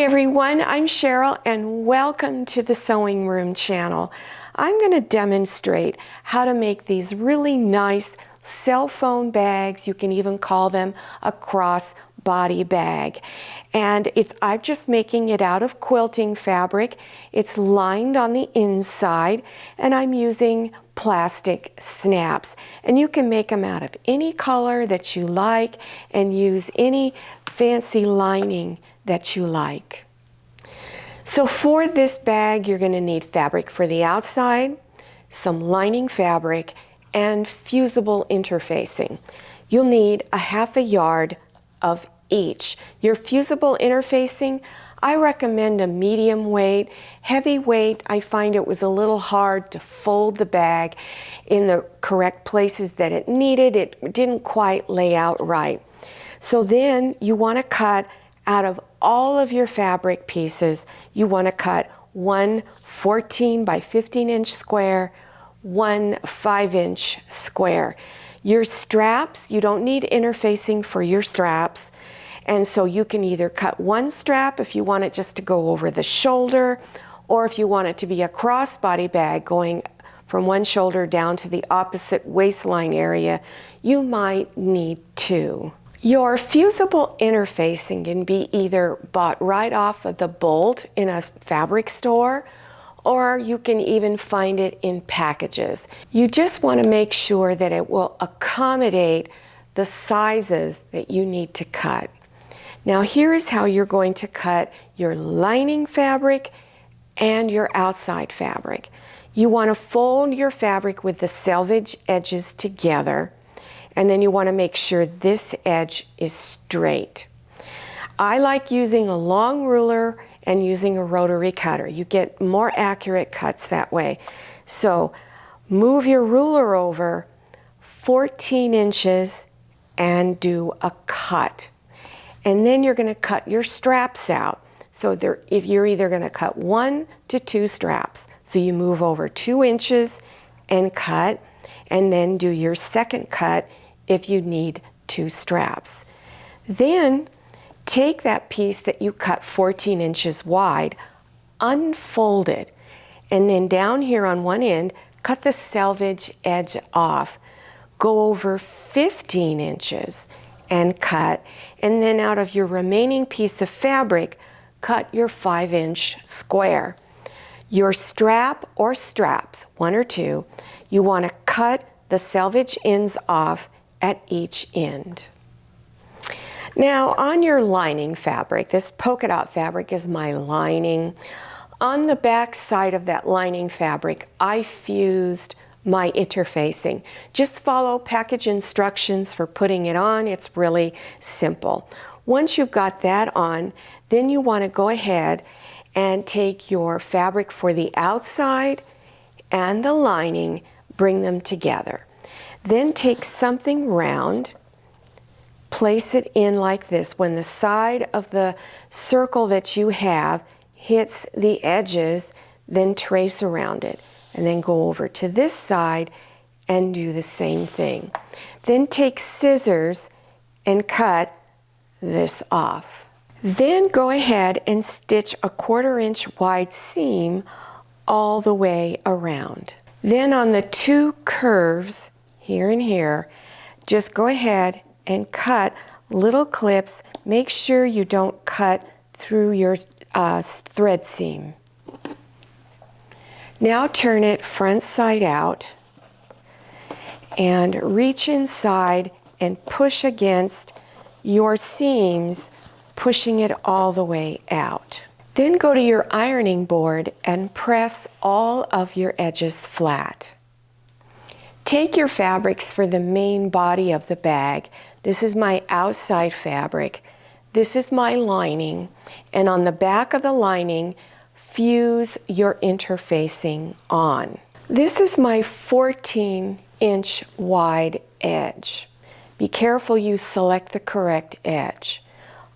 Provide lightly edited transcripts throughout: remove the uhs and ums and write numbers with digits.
everyone, I'm Cheryl and welcome to the Sewing Room channel. I'm going to demonstrate how to make these really nice cell phone bags. You can even call them a crossbody bag. And I'm just making it out of quilting fabric. It's lined on the inside and I'm using plastic snaps. And you can make them out of any color that you like and use any fancy lining that you like. So for this bag, you're going to need fabric for the outside, some lining fabric, and fusible interfacing. You'll need a half a yard of each. Your fusible interfacing, I recommend a medium weight. Heavy weight, I find it was a little hard to fold the bag in the correct places that it needed. It didn't quite lay out right. So then you want to cut out of all of your fabric pieces, you want to cut one 14 by 15 inch square, one 5-inch square. Your straps, you don't need interfacing for your straps. And so you can either cut one strap if you want it just to go over the shoulder, or if you want it to be a crossbody bag going from one shoulder down to the opposite waistline area, you might need two. Your fusible interfacing can be either bought right off of the bolt in a fabric store, or you can even find it in packages. You just want to make sure that it will accommodate the sizes that you need to cut. Now here is how you're going to cut your lining fabric and your outside fabric. You want to fold your fabric with the selvage edges together, and then you want to make sure this edge is straight. I like using a long ruler and using a rotary cutter. You get more accurate cuts that way. So move your ruler over 14 inches and do a cut. And then you're going to cut your straps out. So if you're either going to cut 1 to 2 straps. So you move over 2 inches and cut, and then do your second cut if you need 2 straps. Then take that piece that you cut 14 inches wide, unfold it, and then down here on one end, cut the selvage edge off. Go over 15 inches and cut, and then out of your remaining piece of fabric, cut your 5-inch square. Your strap or straps, 1 or 2, you want to cut the selvage ends off at each end. Now on your lining fabric, this polka dot fabric is my lining. On the back side of that lining fabric, I fused my interfacing. Just follow package instructions for putting it on. It's really simple. Once you've got that on, then you want to go ahead and take your fabric for the outside and the lining, bring them together. Then take something round, place it in like this. When the side of the circle that you have hits the edges, then trace around it. And then go over to this side and do the same thing. Then take scissors and cut this off. Then go ahead and stitch a 1/4 inch wide seam all the way around. Then on the 2 curves, here and here, just go ahead and cut little clips. Make sure you don't cut through your thread seam. Now turn it front side out and reach inside and push against your seams, pushing it all the way out. Then go to your ironing board and press all of your edges flat. Take your fabrics for the main body of the bag. This is my outside fabric. This is my lining. And on the back of the lining, fuse your interfacing on. This is my 14-inch wide edge. Be careful you select the correct edge.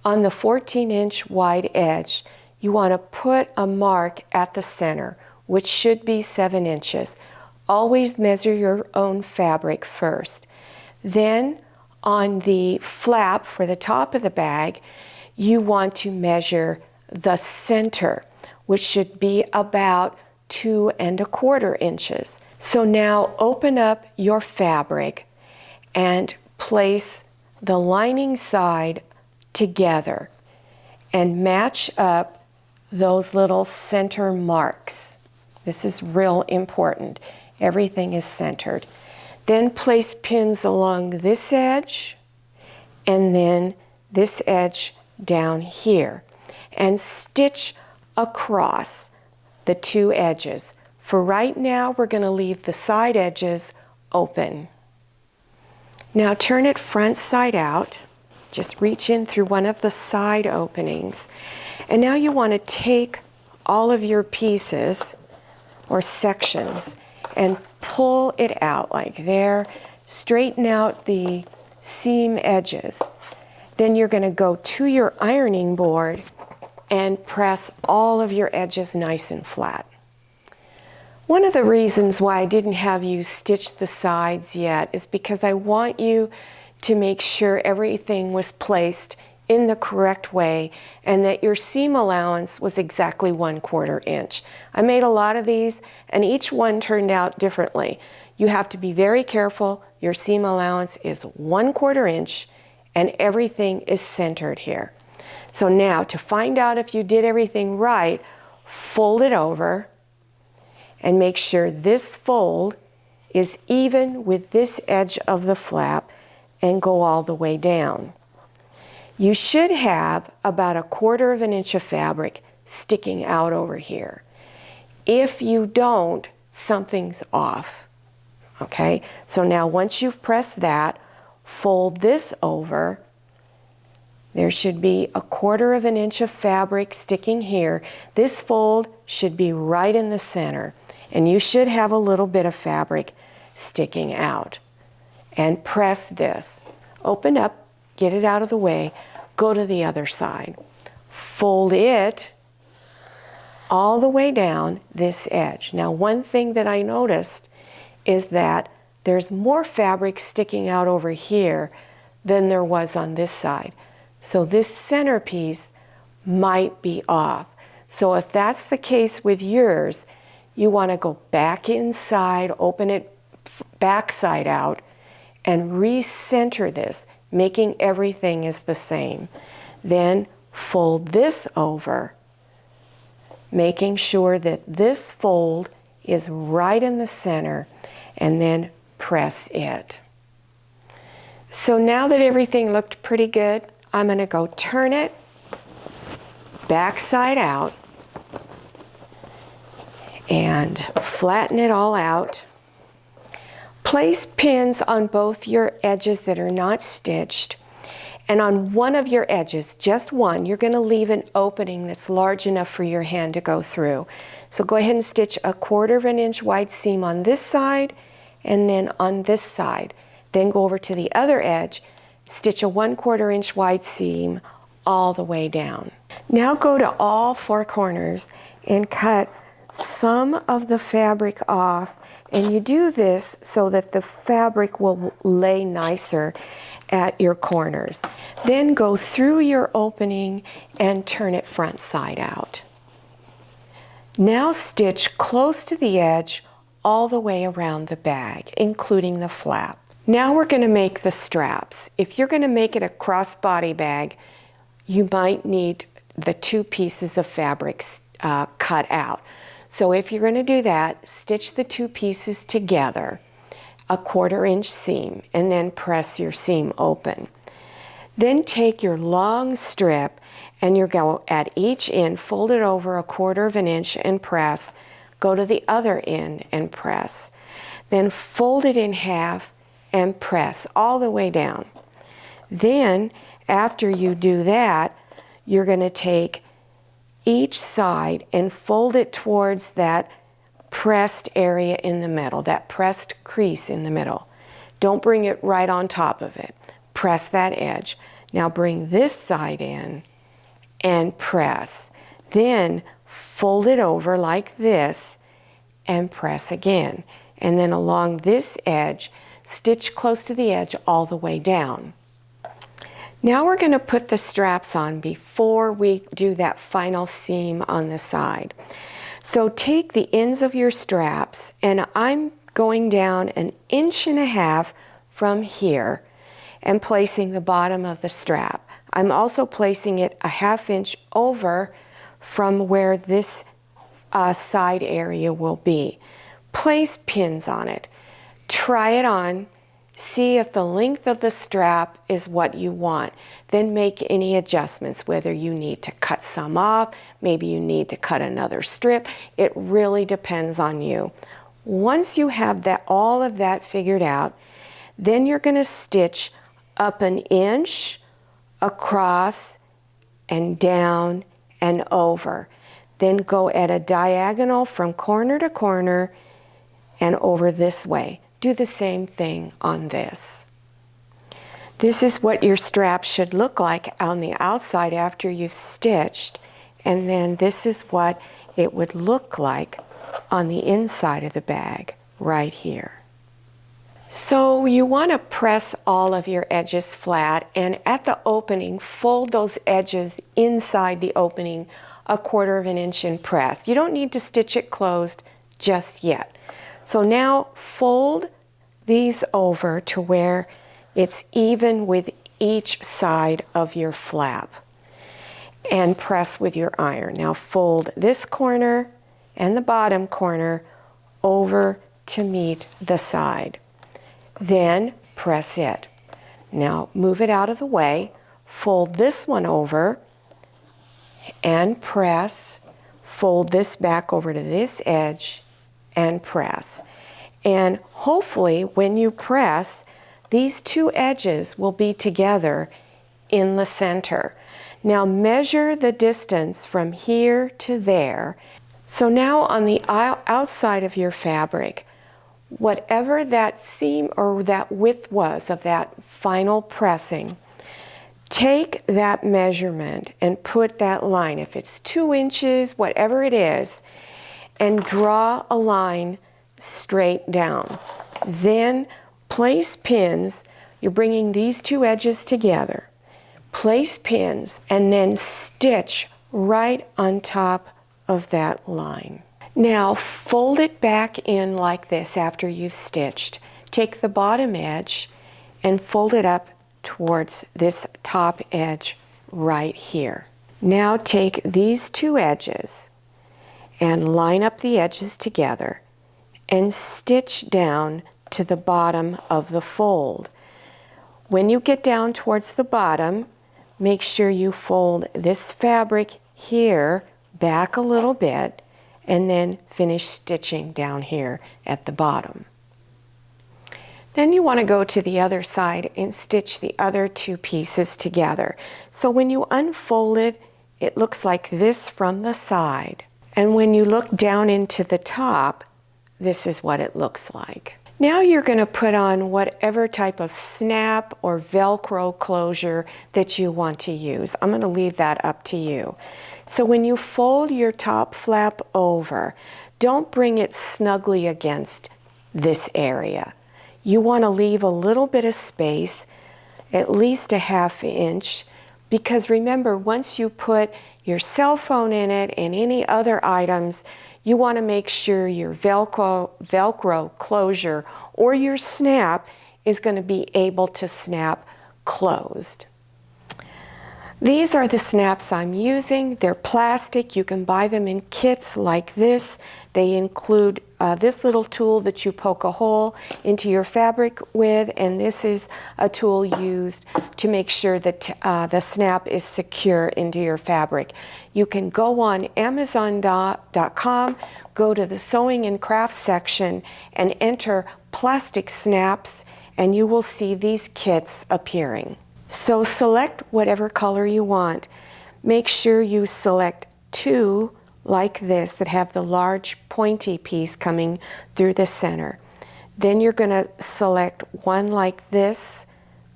On the 14-inch wide edge, you want to put a mark at the center, which should be 7 inches. Always measure your own fabric first. Then on the flap for the top of the bag, you want to measure the center, which should be about 2¼ inches. So now open up your fabric and place the lining side together and match up those little center marks. This is real important. Everything is centered. Then place pins along this edge and then this edge down here and stitch across the two edges. For right now, we're going to leave the side edges open. Now turn it front side out. Just reach in through one of the side openings. And now you want to take all of your pieces or sections and pull it out like there. Straighten out the seam edges. Then you're going to go to your ironing board and press all of your edges nice and flat. One of the reasons why I didn't have you stitch the sides yet is because I want you to make sure everything was placed in the correct way and that your seam allowance was exactly 1/4 inch. I made a lot of these and each one turned out differently. You have to be very careful. Your seam allowance is 1/4 inch and everything is centered here. So now to find out if you did everything right, fold it over and make sure this fold is even with this edge of the flap and go all the way down. You should have about 1/4 inch of fabric sticking out over here. If you don't, something's off. Okay, so now once you've pressed that, fold this over. There should be 1/4 inch of fabric sticking here. This fold should be right in the center, and you should have a little bit of fabric sticking out. And press this. Open up, get it out of the way, go to the other side. Fold it all the way down this edge. Now, one thing that I noticed is that there's more fabric sticking out over here than there was on this side. So this centerpiece might be off. So if that's the case with yours, you want to go back inside, open it back side out, and recenter this, making everything is the same. Then fold this over, making sure that this fold is right in the center, and then press it. So now that everything looked pretty good, I'm going to go turn it back side out and flatten it all out. Place pins on both your edges that are not stitched, and on one of your edges, just one, you're going to leave an opening that's large enough for your hand to go through. So go ahead and stitch 1/4 inch wide seam on this side and then on this side. Then go over to the other edge, stitch a 1/4 inch wide seam all the way down. Now go to all four corners and cut some of the fabric off, and you do this so that the fabric will lay nicer at your corners. Then go through your opening and turn it front side out. Now stitch close to the edge all the way around the bag, including the flap. Now we're going to make the straps. If you're going to make it a crossbody bag, you might need the two pieces of fabric cut out. So if you're going to do that, stitch the two pieces together, 1/4 inch seam, and then press your seam open. Then take your long strip and you're going to, at each end, fold it over 1/4 inch and press. Go to the other end and press. Then fold it in half and press all the way down. Then, after you do that, you're going to take each side and fold it towards that pressed area in the middle, that pressed crease in the middle. Don't bring it right on top of it. Press that edge. Now bring this side in and press. Then fold it over like this and press again. And then along this edge, stitch close to the edge all the way down. Now we're going to put the straps on before we do that final seam on the side. So take the ends of your straps, and I'm going down 1.5 inches from here and placing the bottom of the strap. I'm also placing it 1/2 inch over from where this side area will be. Place pins on it. Try it on. See if the length of the strap is what you want. Then make any adjustments, whether you need to cut some off, maybe you need to cut another strip. It really depends on you. Once you have all of that figured out, then you're going to stitch up 1 inch across and down and over. Then go at a diagonal from corner to corner and over this way. Do the same thing on this. This is what your strap should look like on the outside after you've stitched, and then this is what it would look like on the inside of the bag right here. So you want to press all of your edges flat, and at the opening fold those edges inside the opening 1/4 inch and press. You don't need to stitch it closed just yet. So now fold these over to where it's even with each side of your flap and press with your iron. Now fold this corner and the bottom corner over to meet the side. Then press it. Now move it out of the way, fold this one over and press, fold this back over to this edge and press. And hopefully when you press, these two edges will be together in the center. Now measure the distance from here to there. So now on the outside of your fabric, whatever that seam or that width was of that final pressing, take that measurement and put that line, if it's 2 inches, whatever it is, and draw a line straight down. Then place pins. You're bringing these two edges together. Place pins and then stitch right on top of that line. Now fold it back in like this after you've stitched. Take the bottom edge and fold it up towards this top edge right here. Now take these two edges and line up the edges together and stitch down to the bottom of the fold. When you get down towards the bottom, make sure you fold this fabric here back a little bit and then finish stitching down here at the bottom. Then you want to go to the other side and stitch the other two pieces together. So when you unfold it, it looks like this from the side. And when you look down into the top, this is what it looks like. Now you're going to put on whatever type of snap or Velcro closure that you want to use. I'm going to leave that up to you. So when you fold your top flap over, don't bring it snugly against this area. You want to leave a little bit of space, at least 1/2 inch, because remember, once you put your cell phone in it and any other items, you want to make sure your Velcro closure or your snap is going to be able to snap closed. These are the snaps I'm using. They're plastic. You can buy them in kits like this. They include this little tool that you poke a hole into your fabric with, and this is a tool used to make sure that the snap is secure into your fabric. You can go on Amazon.com, go to the sewing and crafts section and enter plastic snaps, and you will see these kits appearing. So select whatever color you want. Make sure you select two like this that have the large pointy piece coming through the center. Then you're going to select one like this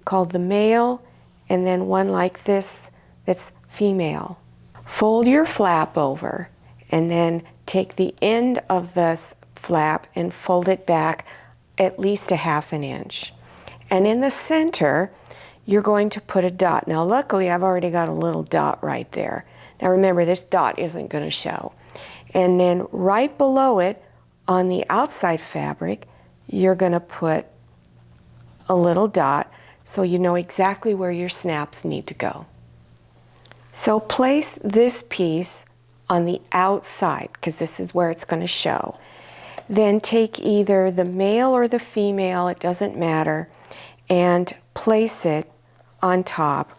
called the male, and then one like this that's female. Fold your flap over and then take the end of the flap and fold it back at least 1/2 inch. And in the center, you're going to put a dot. Now luckily I've already got a little dot right there. Now remember, this dot isn't going to show. And then right below it on the outside fabric, you're going to put a little dot so you know exactly where your snaps need to go. So place this piece on the outside because this is where it's going to show. Then take either the male or the female, it doesn't matter, and place it on top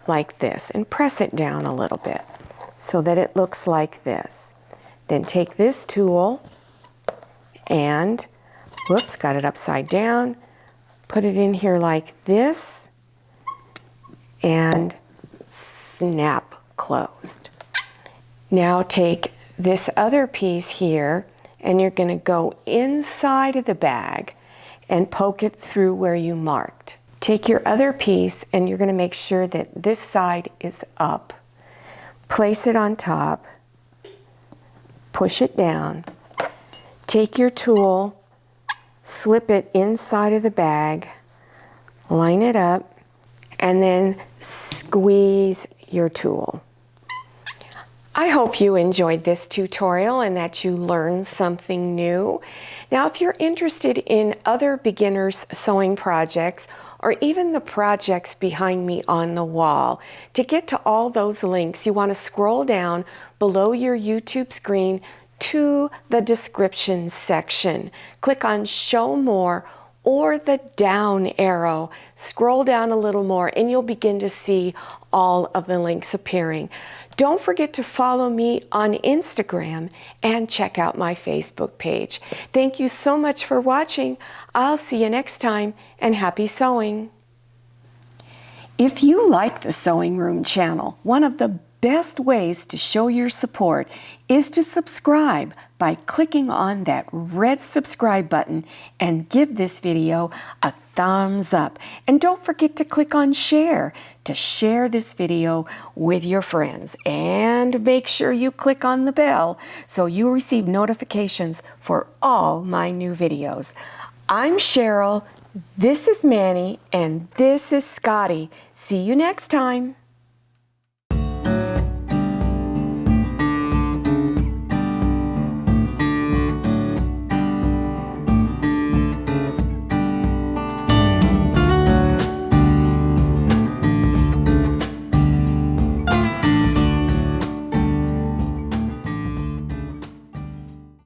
like this and press it down a little bit so that it looks like this. Then take this tool and, whoops, got it upside down, put it in here like this and snap closed. Now take this other piece here and you're going to go inside of the bag and poke it through where you marked. Take your other piece and you're going to make sure that this side is up. Place it on top, push it down, take your tool, slip it inside of the bag, line it up, and then squeeze your tool. I hope you enjoyed this tutorial and that you learned something new. Now, if you're interested in other beginners sewing projects or even the projects behind me on the wall, to get to all those links, you want to scroll down below your YouTube screen to the description section. Click on Show More or the down arrow. Scroll down a little more and you'll begin to see all of the links appearing. Don't forget to follow me on Instagram and check out my Facebook page. Thank you so much for watching. I'll see you next time, and happy sewing. If you like the Sewing Room channel, one of the best ways to show your support is to subscribe by clicking on that red subscribe button and give this video a thumbs up. And don't forget to click on share to share this video with your friends. And make sure you click on the bell so you receive notifications for all my new videos. I'm Cheryl, this is Manny, and this is Scotty. See you next time.